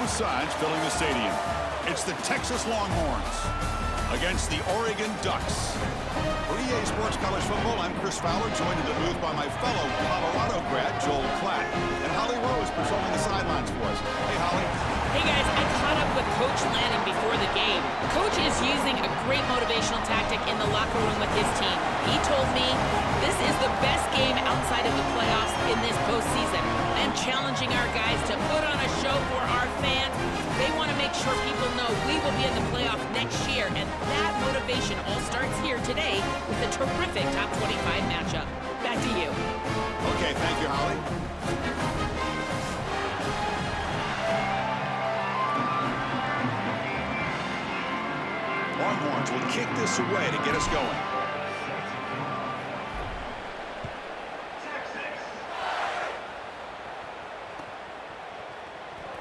both sides filling the stadium. It's the Texas Longhorns against the Oregon Ducks. For EA Sports College Football, I'm Chris Fowler, joined in the booth by my fellow Colorado grad, Joel Klatt. And Holly Rose patrolling the sidelines for us. Hey, Holly. Hey, guys, I caught up with Coach Lanning before the game. Coach is using a great motivational tactic in the locker room with his team. He told me this is the best game outside of the playoffs in this postseason. And challenging our guys to put on a show for our fans. They want to make sure people know we will be in the playoff next year. And that motivation all starts here today with a terrific top 25 matchup. Back to you. Okay, thank you, Holly. Longhorns will kick this away to get us going.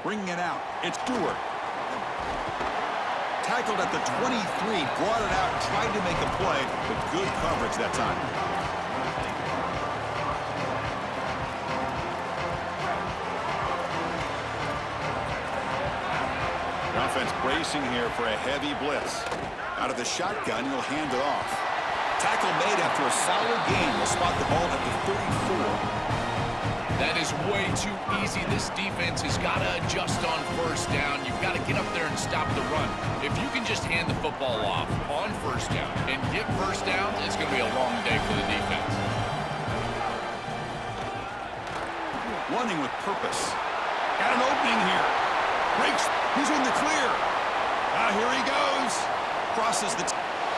Bringing it out, it's Stewart. Tackled at the 23, brought it out, tried to make a play, but good coverage that time. The offense bracing here for a heavy blitz. Out of the shotgun, he'll hand it off. Tackle made after a solid gain. Will spot the ball at the 34. That is way too easy. This defense has got to adjust on first down. You've got to get up there and stop the run. If you can just hand the football off on first down and get first down, it's going to be a long day for the defense. Running with purpose. Got an opening here. Breaks. He's in the clear. Here he goes. Crosses the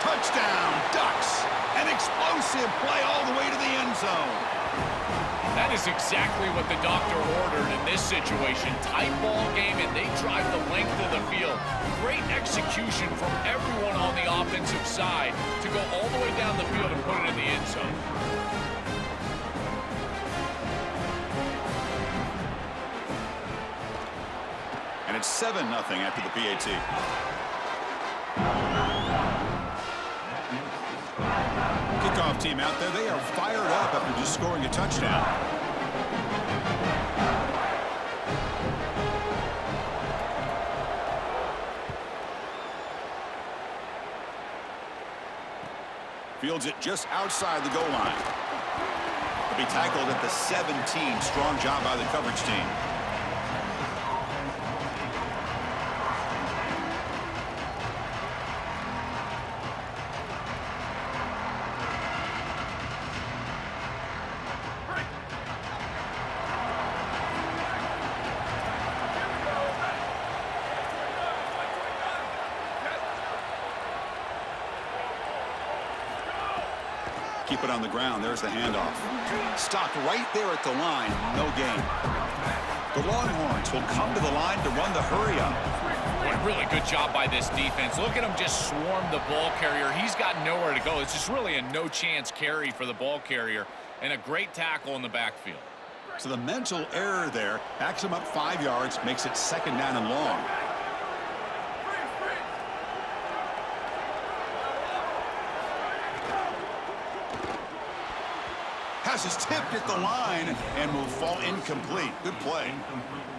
touchdown. Ducks. An explosive play all the way to the end zone. That is exactly what the doctor ordered in this situation. Tight ball game, and they drive the length of the field. Great execution from everyone on the offensive side to go all the way down the field and put it in the end zone. And it's 7-0 after the PAT. Kickoff team out there. They are fired up after just scoring a touchdown. Fields it just outside the goal line. He'll be tackled at the 17. Strong job by the coverage team. Keep it on the ground. There's the handoff. Stopped right there at the line. No gain. The Longhorns will come to the line to run the hurry-up. Boy, really good job by this defense. Look at him just swarm the ball carrier. He's got nowhere to go. It's just really a no-chance carry for the ball carrier, and a great tackle in the backfield. So the mental error there backs him up 5 yards, makes it second down and long. Pass is tipped at the line and will fall incomplete. Good play.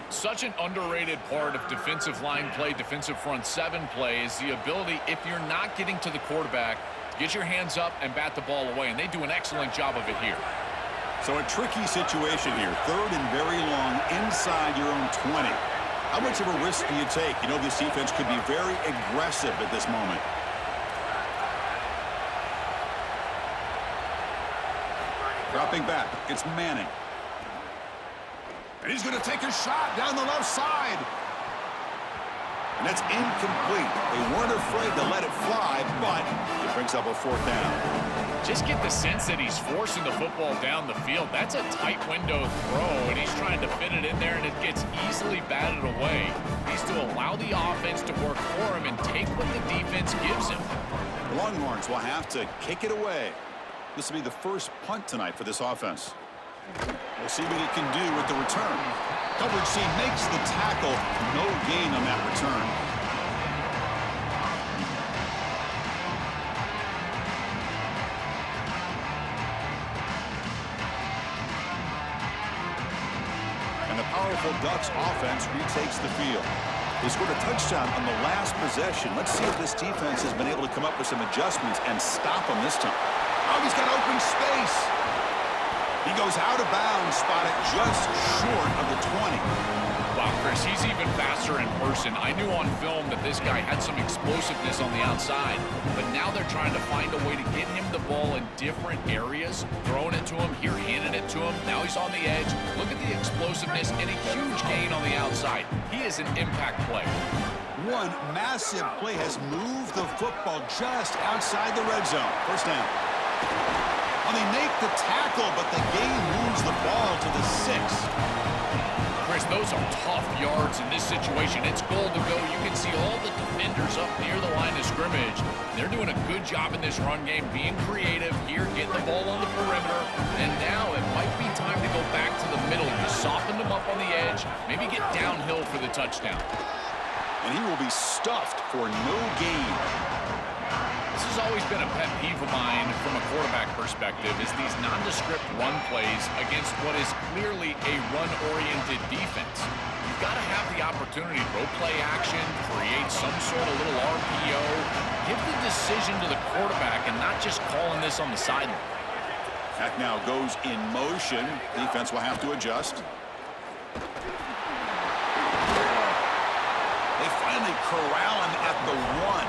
Such an underrated part of defensive line play, defensive front seven play, is the ability, if you're not getting to the quarterback, to get your hands up and bat the ball away, and they do an excellent job of it here. So a tricky situation here. Third and very long inside your own 20. How much of a risk do you take? You know this defense could be very aggressive at this moment. Dropping back, it's Manning. And he's going to take a shot down the left side. And that's incomplete. They weren't afraid to let it fly, but it brings up a fourth down. Just get the sense that he's forcing the football down the field. That's a tight window throw, and he's trying to fit it in there, and it gets easily batted away. He needs to allow the offense to work for him and take what the defense gives him. The Longhorns will have to kick it away. This will be the first punt tonight for this offense. We'll see what he can do with the return. Coverage C makes the tackle. No gain on that return. And the powerful powerful Ducks offense retakes the field. They scored a touchdown on the last possession. Let's see if this defense has been able to come up with some adjustments and stop them this time. Oh, he's got open space. He goes out of bounds, spotted just short of the 20. Wow, Chris, he's even faster in person. I knew on film that this guy had some explosiveness on the outside, but now they're trying to find a way to get him the ball in different areas, throwing it to him, here handing it to him. Now he's on the edge. Look at the explosiveness and a huge gain on the outside. He is an impact player. One massive play has moved the football just outside the red zone. First down. Well, they make the tackle, but the gain moves the ball to the 6. Chris, those are tough yards in this situation. It's goal to go. You can see all the defenders up near the line of scrimmage. They're doing a good job in this run game, being creative here, getting the ball on the perimeter. And now it might be time to go back to the middle. You soften them up on the edge, maybe get downhill for the touchdown. And he will be stuffed for no gain. This has always been a pet peeve of mine from a quarterback perspective, is these nondescript run plays against what is clearly a run-oriented defense. You've got to have the opportunity to go play action, create some sort of little RPO, give the decision to the quarterback and not just calling this on the sideline. Pack now goes in motion. Defense will have to adjust. They finally corral him at the 1.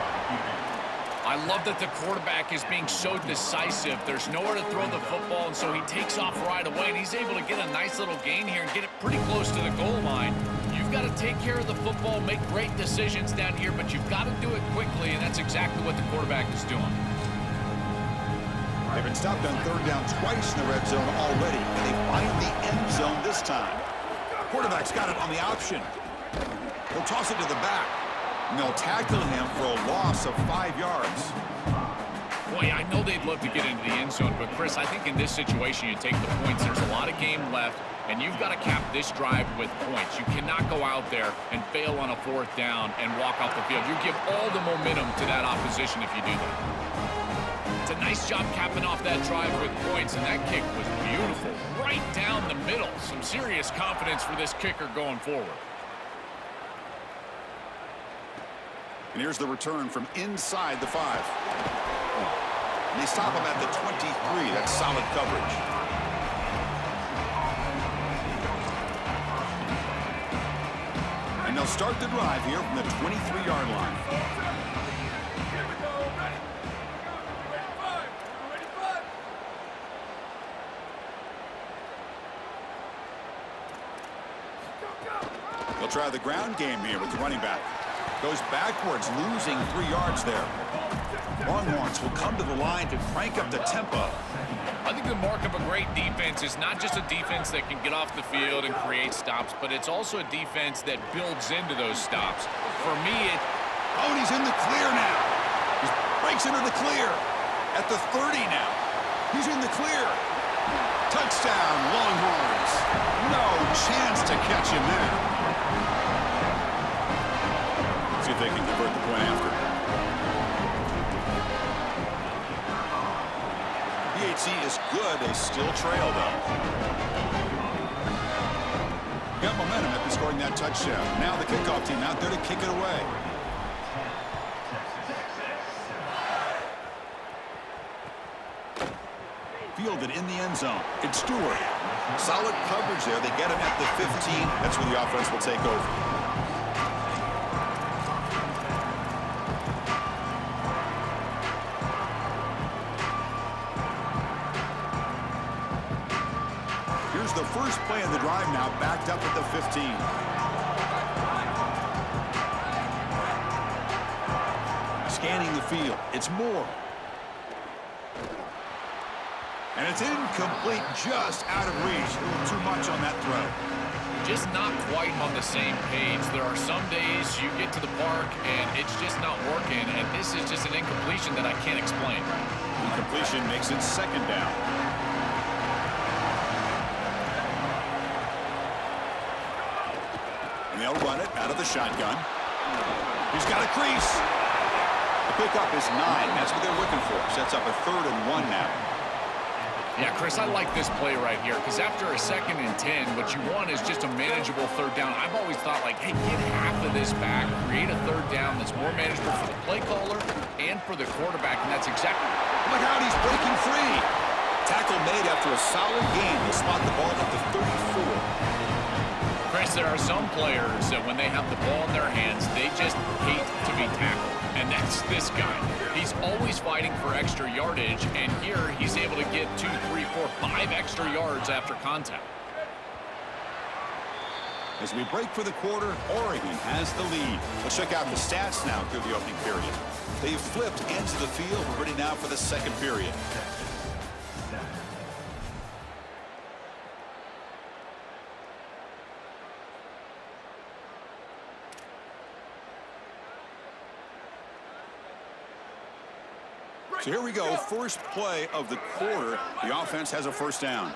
I love that the quarterback is being so decisive. There's nowhere to throw the football, and so he takes off right away, and he's able to get a nice little gain here and get it pretty close to the goal line. You've got to take care of the football, make great decisions down here, but you've got to do it quickly, and that's exactly what the quarterback is doing. They've been stopped on third down twice in the red zone already, and they find the end zone this time. Quarterback's got it on the option. He'll toss it to the back. And they'll tackle him for a loss of 5 yards. Boy, I know they'd love to get into the end zone, but Chris, I think in this situation you take the points. There's a lot of game left, and you've got to cap this drive with points. You cannot go out there and fail on a 4th down and walk off the field. You give all the momentum to that opposition if you do that. It's a nice job capping off that drive with points, and that kick was beautiful. Right down the middle. Some serious confidence for this kicker going forward. And here's the return from inside the 5. And they stop him at the 23. That's solid coverage. And they'll start the drive here from the 23-yard line. They'll try the ground game here with the running back. Goes backwards, losing 3 yards there. Longhorns will come to the line to crank up the tempo. I think the mark of a great defense is not just a defense that can get off the field and create stops, but it's also a defense that builds into those stops. For me, Oh, and he's in the clear now. He breaks into the clear. At the 30 now. He's in the clear. Touchdown, Longhorns. No chance to catch him there. See if they can convert the point after. PHC is good. They still trail, though. Got momentum after scoring that touchdown. Now the kickoff team out there to kick it away. Fielded in the end zone. It's Stewart. Solid coverage there. They get him at the 15. That's where the offense will take over. The first play of the drive now backed up at the 15. Scanning the field. It's Moore. And it's incomplete, just out of reach. A little too much on that throw. just not quite on the same page. There are some days you get to the park and it's just not working, and this is just an incompletion that I can't explain. Incompletion makes it second down. And they'll run it out of the shotgun. He's got a crease. The pickup is 9. That's what they're looking for. Sets up a 3rd and 1 now. Yeah, Chris, I like this play right here because after a 2nd and 10, what you want is just a manageable 3rd down. I've always thought, like, hey, get half of this back, create a 3rd down that's more manageable for the play caller and for the quarterback, and that's exactly... Look out, he's breaking free. Tackle made after a solid gain. He'll spot the ball at the 34. Chris, there are some players that when they have the ball in their hands, they just hate to be tackled. And that's this guy. He's always fighting for extra yardage, and here he's able to get 2, 3, 4, 5 extra yards after contact. As we break for the quarter, Oregon has the lead. Let's check out the stats now through the opening period. They've flipped ends of the field. We're ready now for the 2nd period. So here we go, first play of the quarter. The offense has a 1st down.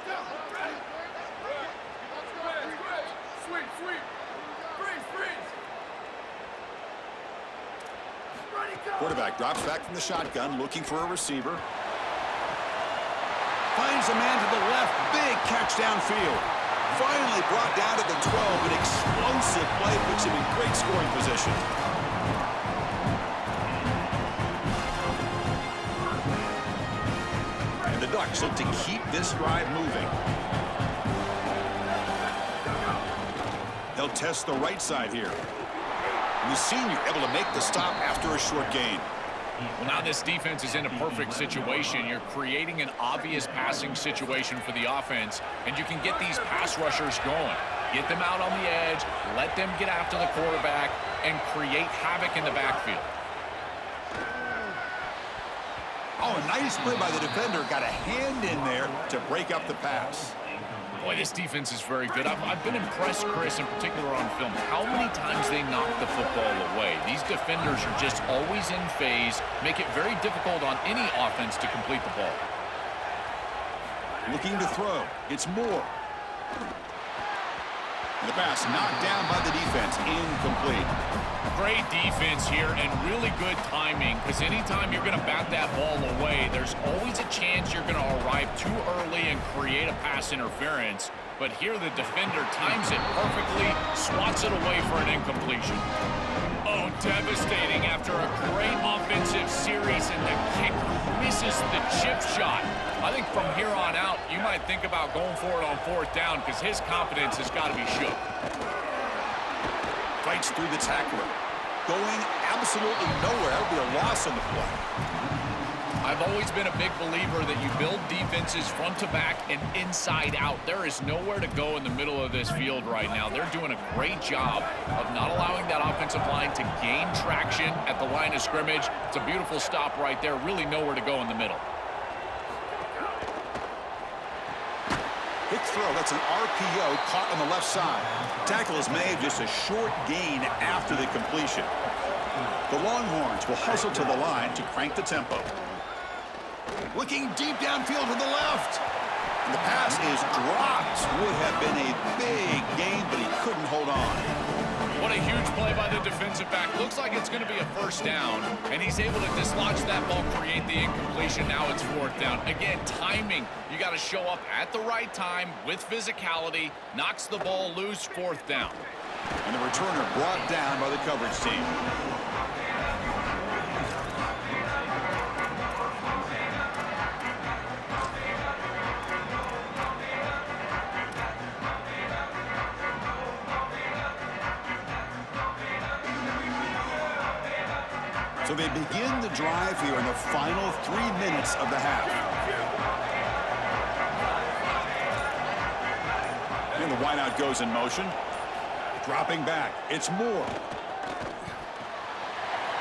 Quarterback drops back from the shotgun, looking for a receiver. Finds a man to the left, big catch downfield. Finally brought down to the 12, an explosive play puts him in great scoring position. The Ducks look to keep this drive moving. They'll test the right side here. And the senior able to make the stop after a short gain. Well, now this defense is in a perfect situation. You're creating an obvious passing situation for the offense, and you can get these pass rushers going. Get them out on the edge, let them get after the quarterback, and create havoc in the backfield. Oh, a nice play by the defender. Got a hand in there to break up the pass. Boy, this defense is very good. I've been impressed, Chris, in particular on film, how many times they knock the football away. These defenders are just always in phase, make it very difficult on any offense to complete the ball. Looking to throw. It's Moore. The pass knocked down by the defense. Incomplete. Great defense here and really good timing, because anytime you're going to bat that ball away, there's always a chance you're going to arrive too early and create a pass interference. But here the defender times it perfectly, swats it away for an incompletion. Oh, devastating after a great offensive series, and the kicker misses the chip shot. I think from here on out, you might think about going for it on 4th down because his confidence has got to be shook. Fights through the tackler. Going absolutely nowhere. That would be a loss on the play. I've always been a big believer that you build defenses front to back and inside out. There is nowhere to go in the middle of this field right now. They're doing a great job of not allowing that offensive line to gain traction at the line of scrimmage. It's a beautiful stop right there. Really nowhere to go in the middle. Quick throw. That's an RPO caught on the left side. Tackle is made, just a short gain after the completion. The Longhorns will hustle to the line to crank the tempo. Looking deep downfield to the left. And the pass is dropped. Would have been a big gain, but he couldn't hold on. What a huge play by the defensive back. Looks like it's going to be a 1st down, and he's able to dislodge that ball, create the incompletion. Now it's 4th down. Again, timing. You got to show up at the right time with physicality. Knocks the ball loose, 4th down. And the returner brought down by the coverage team. So they begin the drive here in the final 3 minutes of the half. And the wideout goes in motion. Dropping back. It's Moore.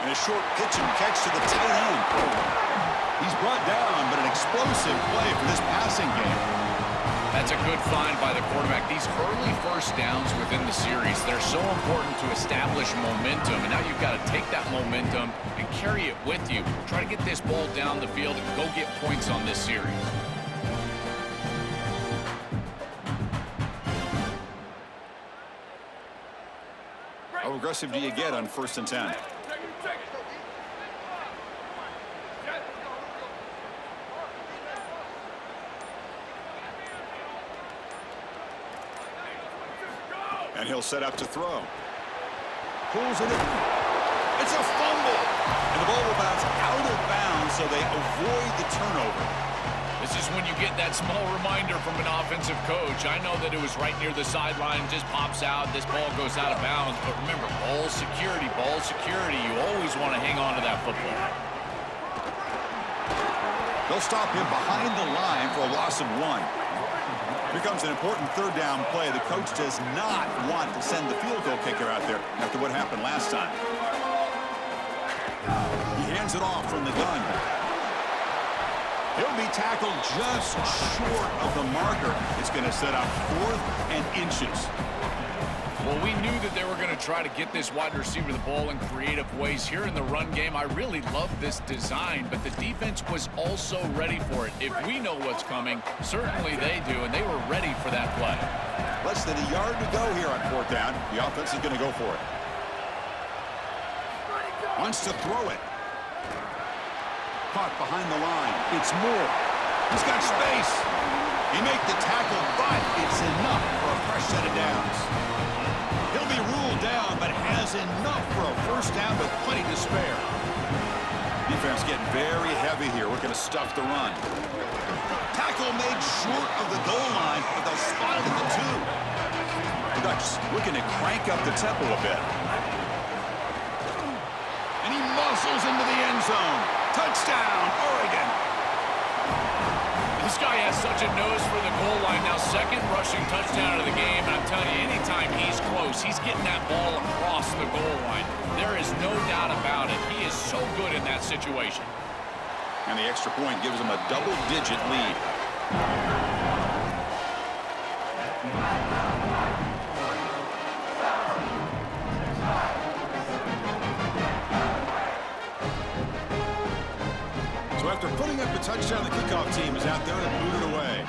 And a short pitch and catch to the tight end. He's brought down, but an explosive play for this passing game. That's a good find by the quarterback. These early 1st downs within the series, they're so important to establish momentum. And now you've got to take that momentum and carry it with you. Try to get this ball down the field and go get points on this series. How aggressive do you get on 1st and 10? And he'll set up to throw. Pulls it in. It's a fumble. And the ball will bounce out of bounds, so they avoid the turnover. This is when you get that small reminder from an offensive coach. I know that it was right near the sideline, just pops out, this ball goes out of bounds. But remember, ball security, ball security. You always want to hang on to that football. They'll stop him behind the line for a loss of 1. Here comes an important third down play. The coach does not want to send the field goal kicker out there after what happened last time. He hands it off from the gun. He'll be tackled just short of the marker. It's going to set up 4th and inches. Well, we knew that they were going to try to get this wide receiver the ball in creative ways. Here in the run game, I really love this design, but the defense was also ready for it. If we know what's coming, certainly they do, and they were ready for that play. Less than a yard to go here on 4th down. The offense is going to go for it. Wants to throw it. Caught behind the line. It's Moore. He's got space. He made the tackle, but it's enough for a fresh set of downs. He'll be ruled down, but has enough for a first down with plenty to spare. Defense getting very heavy here. We're going to stuff the run. Tackle made short of the goal line, but they'll spot it at the 2. The Ducks looking to crank up the tempo a bit. And he muscles into the end zone. Touchdown, Oregon. This guy has such a nose for the goal line. Now, second rushing touchdown of the game. And I'm telling you, anytime he's close, he's getting that ball across the goal line. There is no doubt about it. He is so good in that situation. And the extra point gives him a double-digit lead. So after putting up the touchdown, the kickoff team is out there and moving away.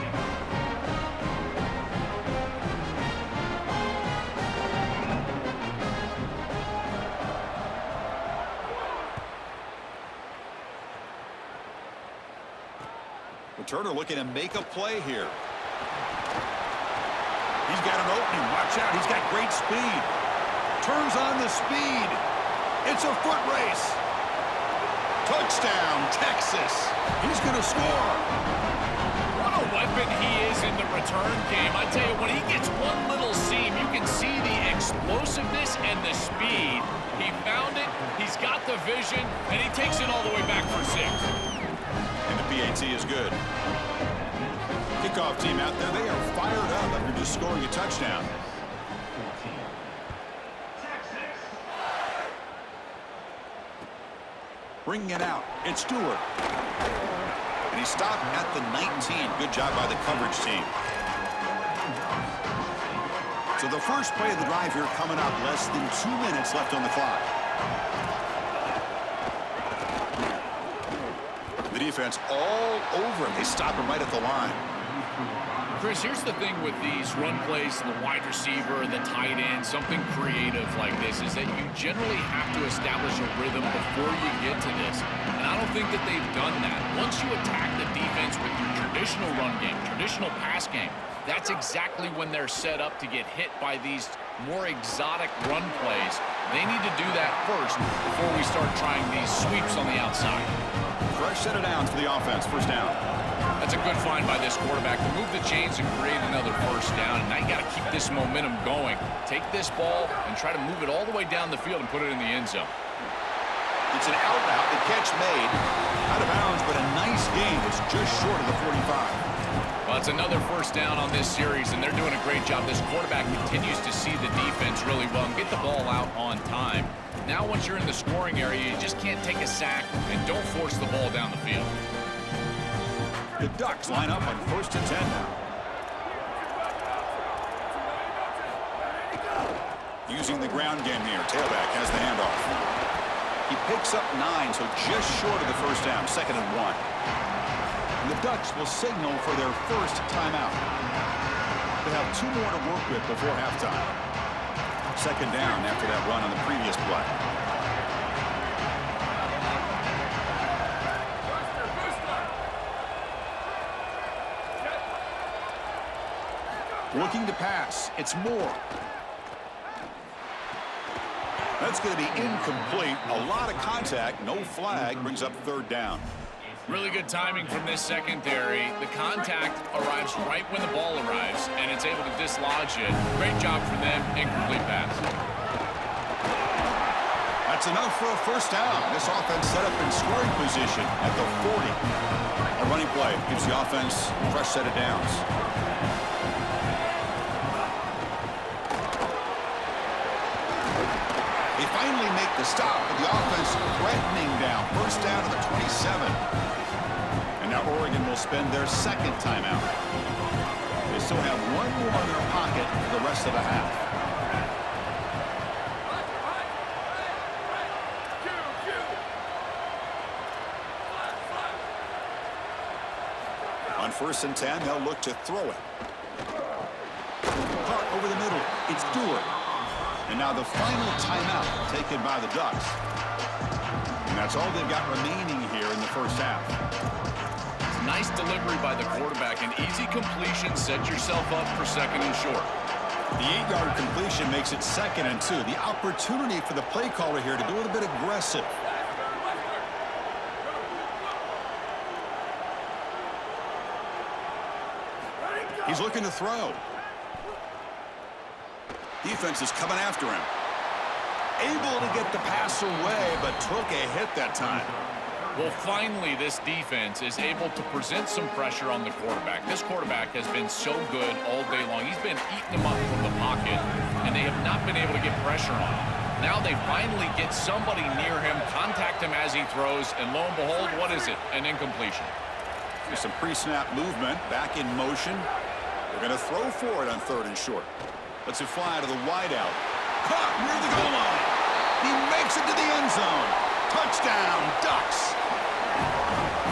Turner looking to make a play here. He's got an opening. Watch out. He's got great speed. Turns on the speed. It's a foot race. Touchdown, Texas. He's going to score. What a weapon he is in the return game. I tell you, when he gets one little seam, you can see the explosiveness and the speed. He found it, he's got the vision, and he takes it all the way back for 6. And the PAT is good. Kickoff team out there, they are fired up after just scoring a touchdown. Bringing it out, it's Stewart. And he stopped at the 19. Good job by the coverage team. So the first play of the drive here coming up, less than 2 minutes left on the clock. The defense all over him. They stop him right at the line. Chris, here's the thing with these run plays, the wide receiver, the tight end, something creative like this is that you generally have to establish a rhythm before you get to this. And I don't think that they've done that. Once you attack the defense with your traditional run game, traditional pass game, that's exactly when they're set up to get hit by these more exotic run plays. They need to do that first before we start trying these sweeps on the outside. Fresh set of downs for the offense. First down. That's a good find by this quarterback to move the chains and create another first down. And now you got to keep this momentum going. Take this ball and try to move it all the way down the field and put it in the end zone. It's an out route. The catch made. Out of bounds, but a nice gain. It's just short of the 45. Well, it's another first down on this series, and they're doing a great job. This quarterback continues to see the defense really well and get the ball out on time. Now, once you're in the scoring area, you just can't take a sack and don't force the ball down the field. The Ducks line up on 1st and 10 now. Using the ground game here. Tailback has the handoff. He picks up 9, so just short of the first down. 2nd and 1. And the Ducks will signal for their first timeout. They have 2 more to work with before halftime. 2nd down after that run on the previous play. Looking to pass. It's Moore. That's going to be incomplete. A lot of contact. No flag. Brings up third down. Really good timing from this secondary. The contact arrives right when the ball arrives, and it's able to dislodge it. Great job from them. Incomplete pass. That's enough for a first down. This offense set up in scoring position at the 40. A running play gives the offense a fresh set of downs. They finally make the stop, but the offense threatening down. First down to the 27. And now Oregon will spend their second timeout. They still have one more in their pocket for the rest of the half. On 1st and 10, they'll look to throw it. Caught over the middle. It's Dewar. And now the final timeout taken by the Ducks. And that's all they've got remaining here in the first half. Nice delivery by the quarterback. An easy completion. Set yourself up for second and short. The 8-yard completion makes it 2nd and 2. The opportunity for the play caller here to be a little bit aggressive. He's looking to throw. Defense is coming after him. Able to get the pass away, but took a hit that time. Well, finally, this defense is able to present some pressure on the quarterback. This quarterback has been so good all day long. He's been eating them up from the pocket, and they have not been able to get pressure on him. Now they finally get somebody near him, contact him as he throws, and lo and behold, what is it? An incompletion. There's some pre-snap movement, back in motion. They're going to throw for it on 3rd and short. Lets it fly to the wideout. Caught near the goal line. He makes it to the end zone. Touchdown, Ducks.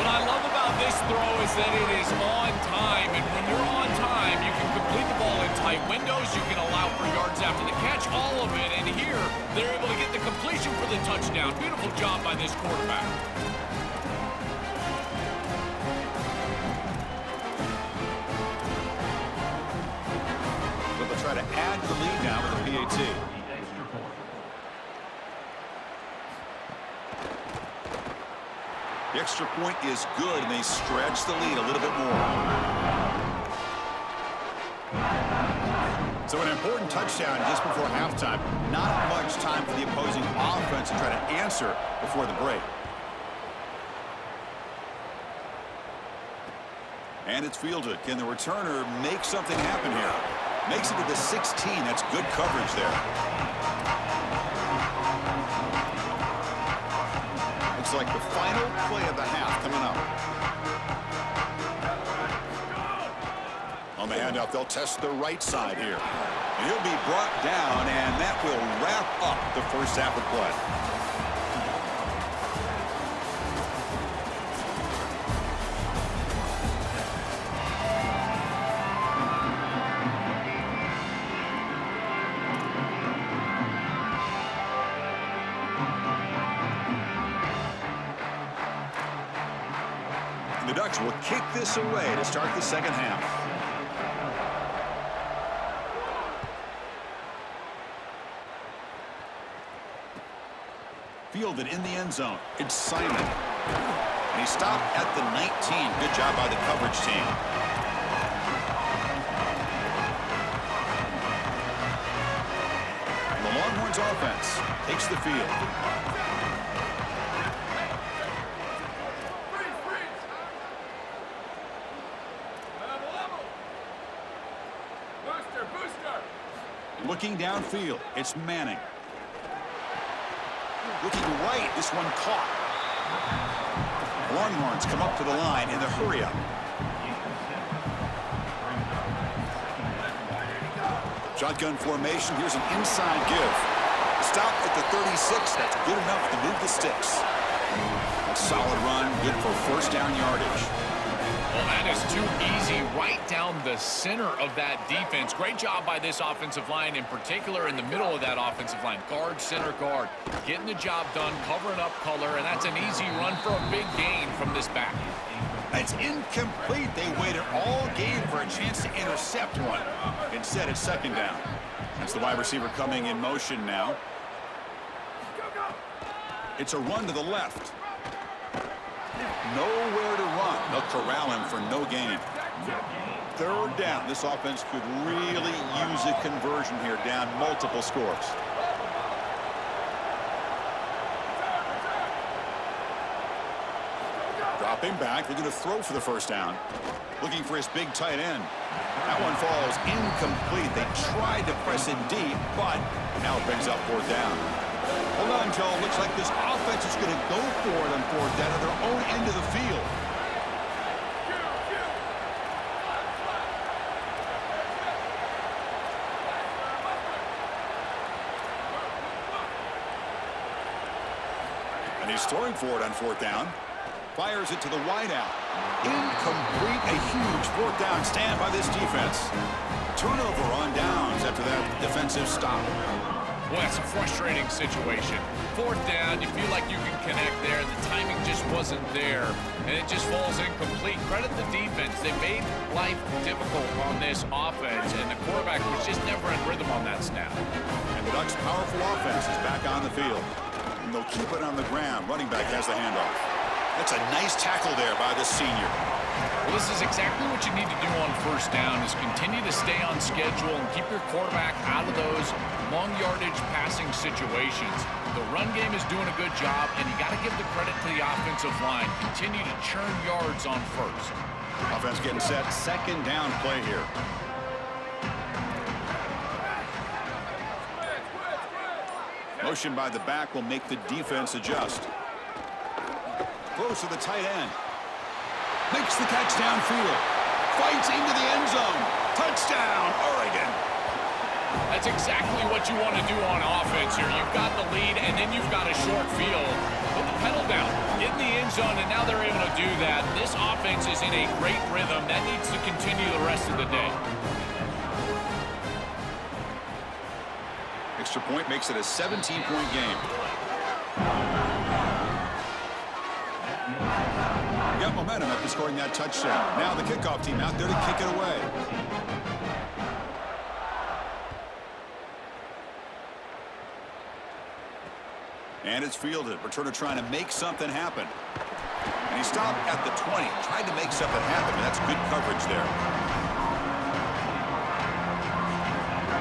What I love about this throw is that it is on time, and when you're on time, you can complete the ball in tight windows. You can allow for yards after the catch, all of it, and here they're able to get the completion for the touchdown. Beautiful job by this quarterback. Try to add to the lead now with the PAT. The extra point is good, and they stretch the lead a little bit more. So an important touchdown just before halftime. Not much time for the opposing offense to try to answer before the break. And it's fielded. Can the returner make something happen here? Makes it to the 16. That's good coverage there. Looks like the final play of the half coming up. On the handoff, they'll test the right side here. And he'll be brought down, and that will wrap up the first half of play. The Ducks will kick this away to start the second half. Fielded in the end zone. It's Simon. And he stopped at the 19. Good job by the coverage team. And the Longhorns offense takes the field. Looking downfield, it's Manning. Looking right, this one caught. Longhorns come up to the line in the hurry-up. Shotgun formation, here's an inside give. Stop at the 36, that's good enough to move the sticks. A solid run, good for first down yardage. Well, that is too easy right down the center of that defense. Great job by this offensive line, in particular in the middle of that offensive line. Guard, center, guard. Getting the job done, covering up color, and that's an easy run for a big gain from this back. It's incomplete. They waited all game for a chance to intercept one. Instead, it's second down. That's the wide receiver coming in motion now. It's a run to the left. Nowhere to run. They'll corral him for no gain. Third down. This offense could really use a conversion here, down multiple scores. Dropping back. They're going to throw for the first down. Looking for his big tight end. That one falls incomplete. They tried to press it deep, but now it brings up fourth down. Hold on, Joe. Looks like this offense is going to go for it on fourth down at their own end of the field. And he's throwing for it on fourth down. Fires it to the wideout. Incomplete. A huge fourth down stand by this defense. Turnover on downs after that defensive stop. Well, that's a frustrating situation. Fourth down, you feel like you can connect there, and the timing just wasn't there, and it just falls incomplete. Credit the defense. They made life difficult on this offense, and the quarterback was just never in rhythm on that snap. And the Ducks' powerful offense is back on the field. And they'll keep it on the ground. Running back has the handoff. That's a nice tackle there by the senior. Well, this is exactly what you need to do on first down, is continue to stay on schedule and keep your quarterback out of those long yardage passing situations. The run game is doing a good job, and you got to give the credit to the offensive line. Continue to churn yards on first. Offense getting set. Second down play here. Motion by the back will make the defense adjust. Throws to the tight end. Makes the catch downfield. Fights into the end zone. Touchdown, Oregon. That's exactly what you want to do on offense here. You've got the lead, and then you've got a short field. Put the pedal down. Get in the end zone, and now they're able to do that. This offense is in a great rhythm. That needs to continue the rest of the day. Extra point makes it a 17-point game. Got momentum after scoring that touchdown. Now the kickoff team out there to kick it away. And it's fielded. Returner trying to make something happen. And he stopped at the 20. Tried to make something happen. And that's good coverage there.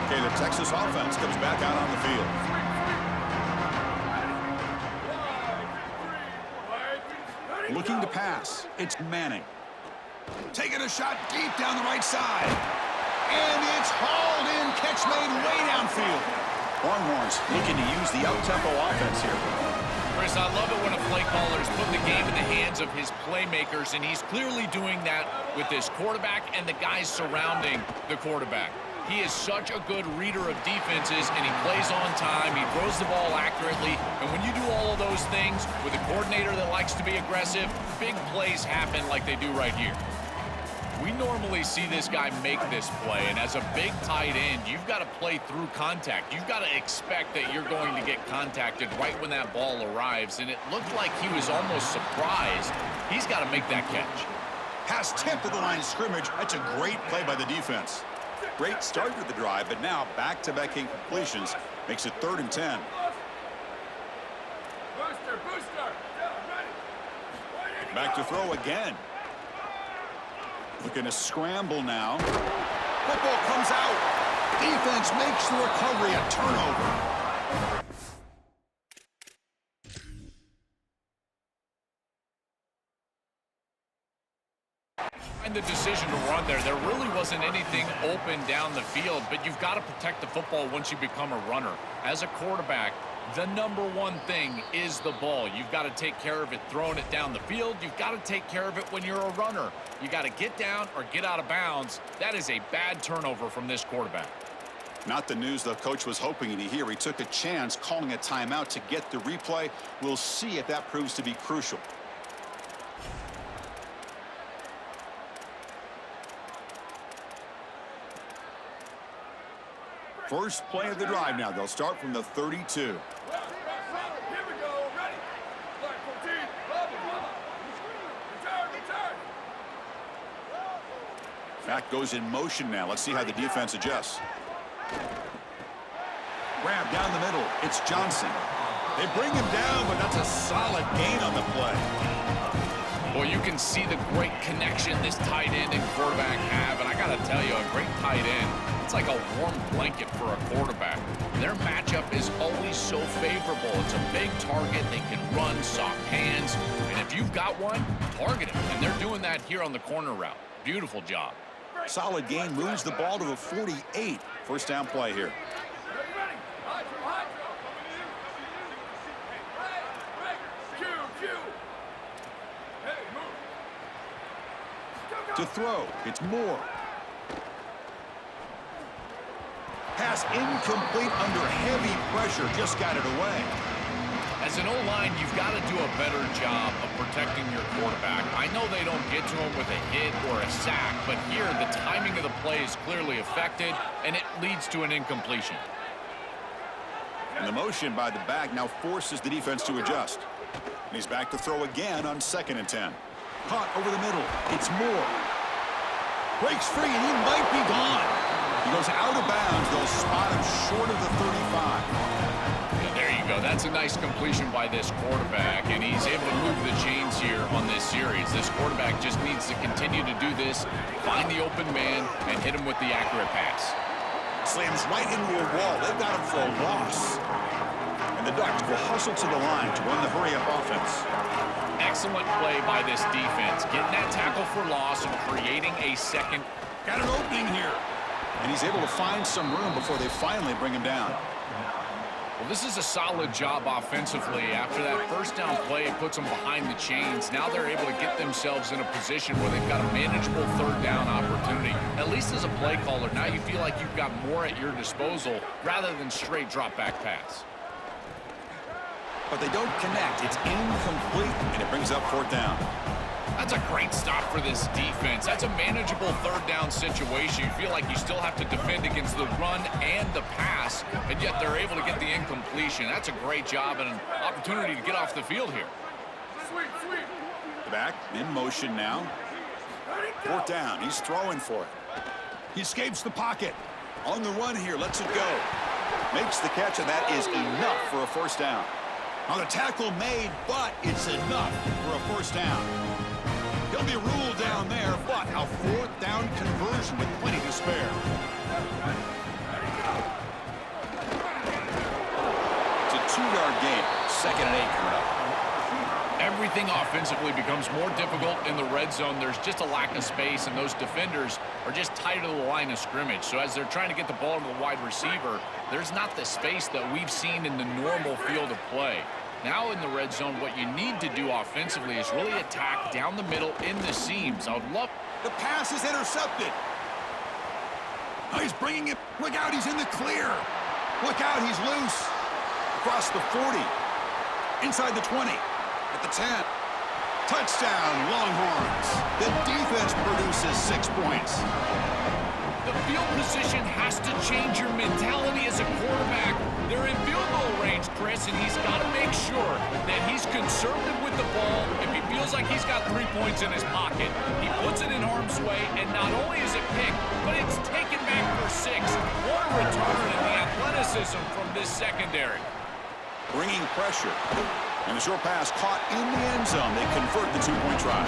Okay, the Texas offense comes back out on the field. Looking to pass. It's Manning. Taking a shot deep down the right side. And it's hauled in. Catch made way downfield. Longhorns looking to use the up-tempo offense here. Chris, I love it when a play caller is putting the game in the hands of his playmakers, and he's clearly doing that with his quarterback and the guys surrounding the quarterback. He is such a good reader of defenses, and he plays on time. He throws the ball accurately. And when you do all of those things with a coordinator that likes to be aggressive, big plays happen like they do right here. We normally see this guy make this play, and as a big tight end, you've got to play through contact. You've got to expect that you're going to get contacted right when that ball arrives, and it looked like he was almost surprised. He's got to make that catch. Pass tipped to the line of scrimmage. That's a great play by the defense. Great start to the drive, but now back-to-back incompletions makes it 3rd and 10. Back to throw again. Looking to scramble now. Football comes out. Defense makes the recovery, a turnover. The decision to run there. There really wasn't anything open down the field, but you've got to protect the football once you become a runner. As a quarterback, the number one thing is the ball. You've got to take care of it throwing it down the field. You've got to take care of it when you're a runner. You got to get down or get out of bounds. That is a bad turnover from this quarterback. Not the news the coach was hoping to hear. He took a chance calling a timeout to get the replay. We'll see if that proves to be crucial. First play of the drive now. They'll start from the 32. Back goes in motion now. Let's see how the defense adjusts. Grab down the middle. It's Johnson. They bring him down, but that's a solid gain on the play. Well, you can see the great connection this tight end and quarterback have, and I got to tell you, a great tight end, it's like a warm blanket for a quarterback. Their matchup is always so favorable. It's a big target. They can run, soft hands, and if you've got one, target him, and they're doing that here on the corner route. Beautiful job. Solid gain moves the ball to a 48. First down play here. To throw, it's Moore. Pass incomplete under heavy pressure, just got it away. As an O-line, you've got to do a better job of protecting your quarterback. I know they don't get to him with a hit or a sack, but here the timing of the play is clearly affected, and it leads to an incompletion. And the motion by the back now forces the defense to adjust. And he's back to throw again on 2nd and 10. Caught over the middle. It's Moore. Breaks free, and he might be gone. He goes out of bounds. They'll spot him short of the 35. And there you go. That's a nice completion by this quarterback, and he's able to move the chains here on this series. This quarterback just needs to continue to do this, find the open man, and hit him with the accurate pass. Slams right into a wall. They've got him for a loss. And the Ducks will hustle to the line to run the hurry-up offense. Excellent play by this defense, getting that tackle for loss and creating a second. Got an opening here. And he's able to find some room before they finally bring him down. Well, this is a solid job offensively. After that first down play, it puts them behind the chains. Now they're able to get themselves in a position where they've got a manageable 3rd down opportunity. At least as a play caller, now you feel like you've got more at your disposal rather than straight drop-back pass. But they don't connect. It's incomplete, and it brings up 4th down. That's a great stop for this defense. That's a manageable 3rd down situation. You feel like you still have to defend against the run and the pass, and yet they're able to get the incompletion. That's a great job and an opportunity to get off the field here. The back in motion now. 4th down. He's throwing for it. He escapes the pocket. On the run here. Lets it go. Makes the catch, and that is enough for a 1st down. Now the tackle made, but it's enough for a 1st down. He'll be ruled down there, but a 4th down conversion with plenty to spare. It's a 2-yard gain. 2nd and 8 coming up. Everything offensively becomes more difficult in the red zone. There's just a lack of space, and those defenders are just tight to the line of scrimmage. So as they're trying to get the ball to the wide receiver, there's not the space that we've seen in the normal field of play. Now in the red zone, what you need to do offensively is really attack down the middle in the seams. I would love... The pass is intercepted. Oh, he's bringing it. Look out, he's in the clear. Look out, he's loose. Across the 40. Inside the 20. At the 10. Touchdown, Longhorns. The defense produces 6 points. The field position has to change your mentality as a quarterback. They're in field goal range, Chris, and he's got to make sure that he's conservative with the ball. If he feels like he's got 3 points in his pocket, he puts it in harm's way, and not only is it picked, but it's taken back for 6. What a return in the athleticism from this secondary. Bringing pressure. And the short pass caught in the end zone. They convert the 2-point try.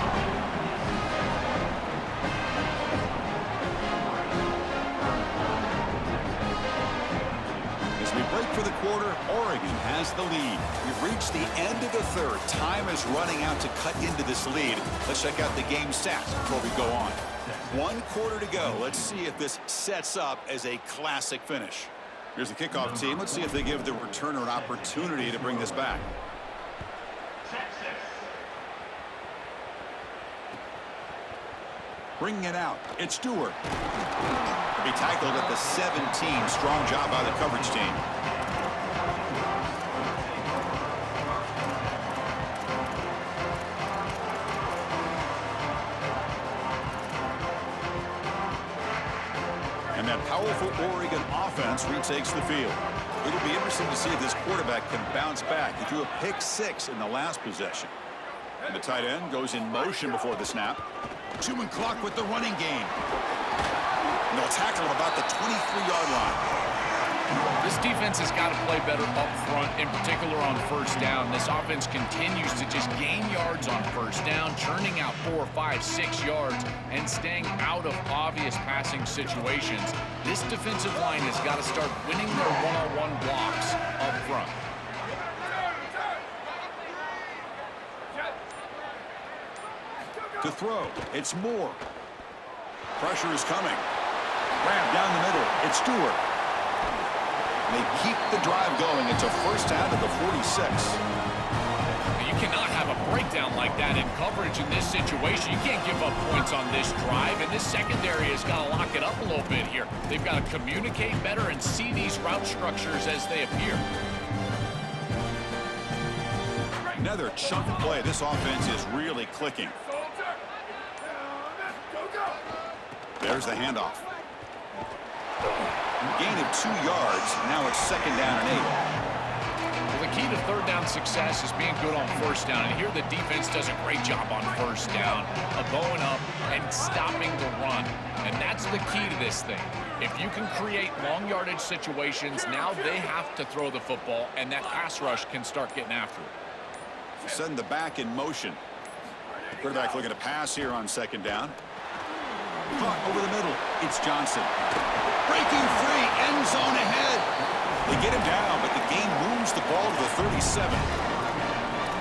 As we break for the quarter, Oregon has the lead. We've reached the end of the 3rd. Time is running out to cut into this lead. Let's check out the game stats before we go on. 1 quarter to go. Let's see if this sets up as a classic finish. Here's the kickoff team. Let's see if they give the returner an opportunity to bring this back. Bringing it out. It's Stewart. He'll be tackled at the 17. Strong job by the coverage team. And that powerful Oregon offense retakes the field. It'll be interesting to see if this quarterback can bounce back. He threw a pick-6 in the last possession. And the tight end goes in motion before the snap. Chewing clock with the running game. And they'll tackle him about the 23-yard line. This defense has got to play better up front, in particular on first down. This offense continues to just gain yards on first down, churning out 4, 5, 6 yards, and staying out of obvious passing situations. This defensive line has got to start winning their one-on-one blocks up front. To throw, it's Moore. Pressure is coming. Grab down the middle, it's Stewart. They keep the drive going. It's a first down to the 46. You cannot have a breakdown like that in coverage in this situation. You can't give up points on this drive, and this secondary has got to lock it up a little bit here. They've got to communicate better and see these route structures as they appear. Another chunk of play. This offense is really clicking. There's the handoff. Gain of 2 yards. Now it's second down and 8. Well, the key to third down success is being good on first down. And here the defense does a great job on first down of going up and stopping the run. And that's the key to this thing. If you can create long yardage situations, now they have to throw the football, and that pass rush can start getting after it. Send the back in motion. Quarterback looking to pass here on second down. Caught over the middle. It's Johnson. Breaking free. End zone ahead. They get him down, but the game moves the ball to the 37.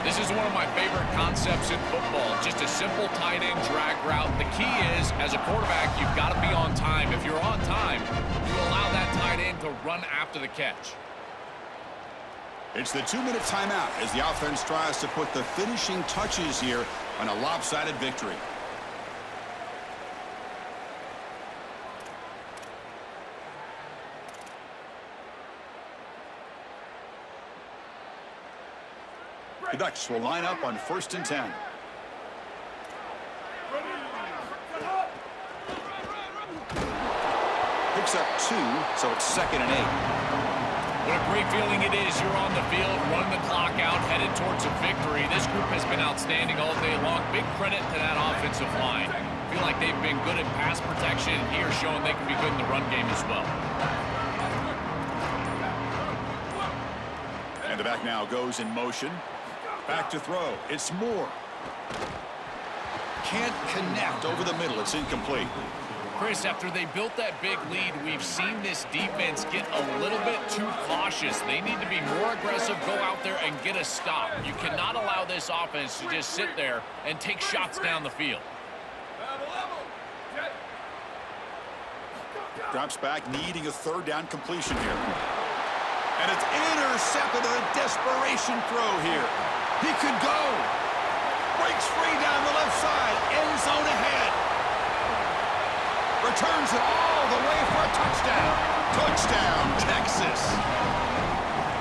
This is one of my favorite concepts in football. Just a simple tight end drag route. The key is, as a quarterback, you've got to be on time. If you're on time, you allow that tight end to run after the catch. It's the 2-minute timeout as the offense tries to put the finishing touches here on a lopsided victory. The Ducks will line up on 1st and 10. Picks up 2, so it's 2nd and 8. What a great feeling it is. You're on the field, running the clock out, headed towards a victory. This group has been outstanding all day long. Big credit to that offensive line. I feel like they've been good in pass protection here, showing they can be good in the run game as well. And the back now goes in motion. Back to throw. It's Moore. Can't connect over the middle. It's incomplete. Chris, after they built that big lead, we've seen this defense get a little bit too cautious. They need to be more aggressive, go out there and get a stop. You cannot allow this offense to just sit there and take shots down the field. Drops back, needing a 3rd down completion here. And it's intercepted on a desperation throw here. He could go. Breaks free down the left side. End zone ahead. Returns it all the way for a touchdown. Touchdown, Texas.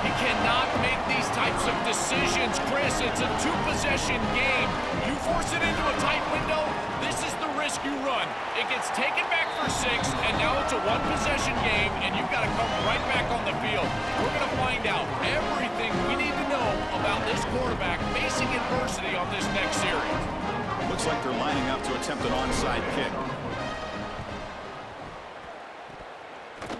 He cannot make these types of decisions, Chris. It's a 2-possession game. You force it into a tight window, this is the risk you run. It gets taken back for 6, and now it's a 1-possession game, and you've got to come right back on the field. We're going to find out everything we need to know about this quarterback facing adversity on this next series. Looks like they're lining up to attempt an onside kick.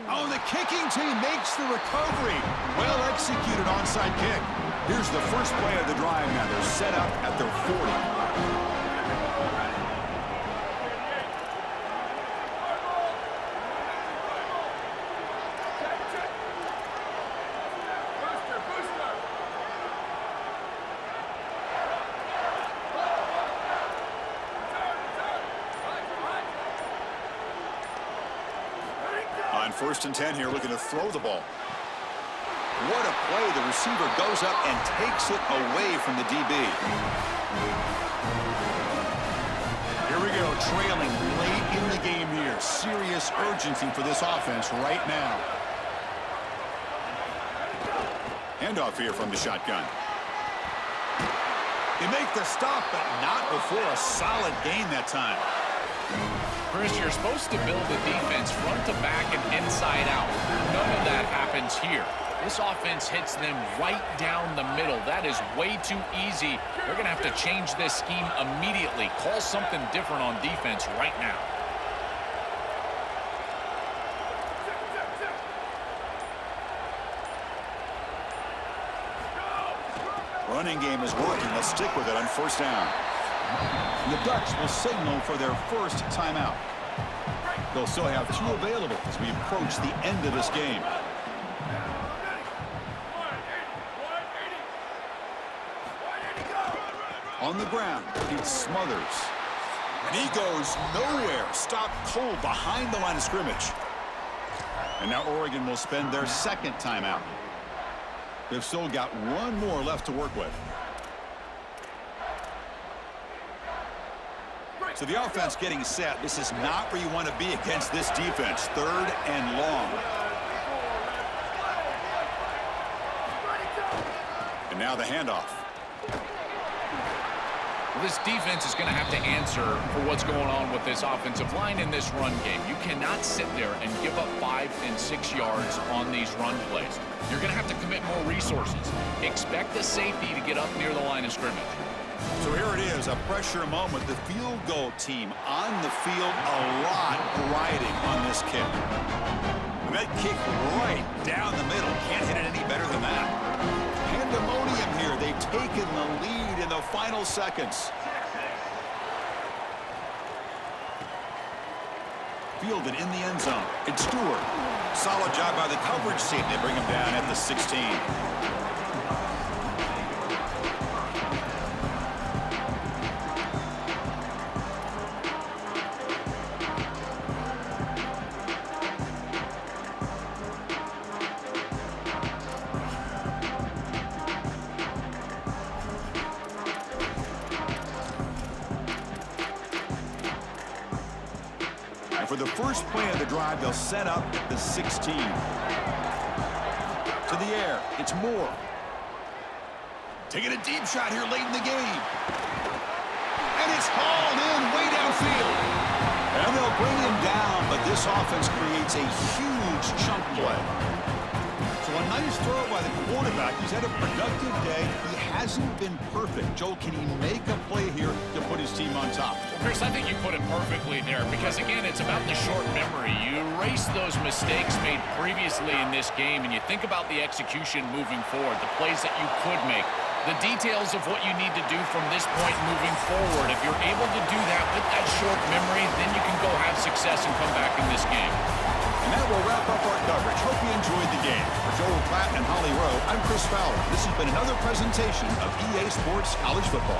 Oh, the kicking team makes the recovery. Well executed onside kick. Here's the first play of the drive now. They're set up at their 40. On 1st and 10 here, looking to throw the ball. What a play. The receiver goes up and takes it away from the DB. Here we go, trailing late in the game here. Serious urgency for this offense right now. Handoff here from the shotgun. They make the stop, but not before a solid gain that time. Chris, you're supposed to build a defense front to back and inside out. None of that happens here. This offense hits them right down the middle. That is way too easy. They're going to have to change this scheme immediately. Call something different on defense right now. running game is working. Let's stick with it on first down. And the Ducks will signal for their first timeout. They'll still have 2 available as we approach the end of this game. On the ground, it's Smothers. And he goes nowhere. Stopped cold behind the line of scrimmage. And now Oregon will spend their second timeout. They've still got 1 more left to work with. So the offense getting set. This is not where you want to be against this defense. 3rd and long. And now the handoff. Well, this defense is going to have to answer for what's going on with this offensive line in this run game. You cannot sit there and give up 5 and 6 yards on these run plays. You're going to have to commit more resources. Expect the safety to get up near the line of scrimmage. So here it is, a pressure moment. The field goal team on the field, a lot riding on this kick. And that kick right down the middle. Can't hit it any better than that. Pandemonium here. They've taken the lead in the final seconds. Fielded in the end zone. It's Stewart. Solid job by the coverage team. They bring him down at the 16. For the first play of the drive, they'll set up at the 16. To the air, it's Moore. Taking a deep shot here late in the game. And it's hauled in way downfield. And they'll bring him down, but this offense creates a huge chunk play. So a nice throw by the quarterback. He's had a productive day. He hasn't been perfect. Joel, can he make a play here to put his team on top? Well, Chris, I think you put it perfectly there because, again, it's about the short memory. You erase those mistakes made previously in this game, and you think about the execution moving forward, the plays that you could make, the details of what you need to do from this point moving forward. If you're able to do that with that short memory, then you can go have success and come back in this game. And that will wrap up our coverage. Hope you enjoyed the game. For Joel Platt and Holly Rowe, I'm Chris Fowler. This has been another presentation of EA Sports College Football.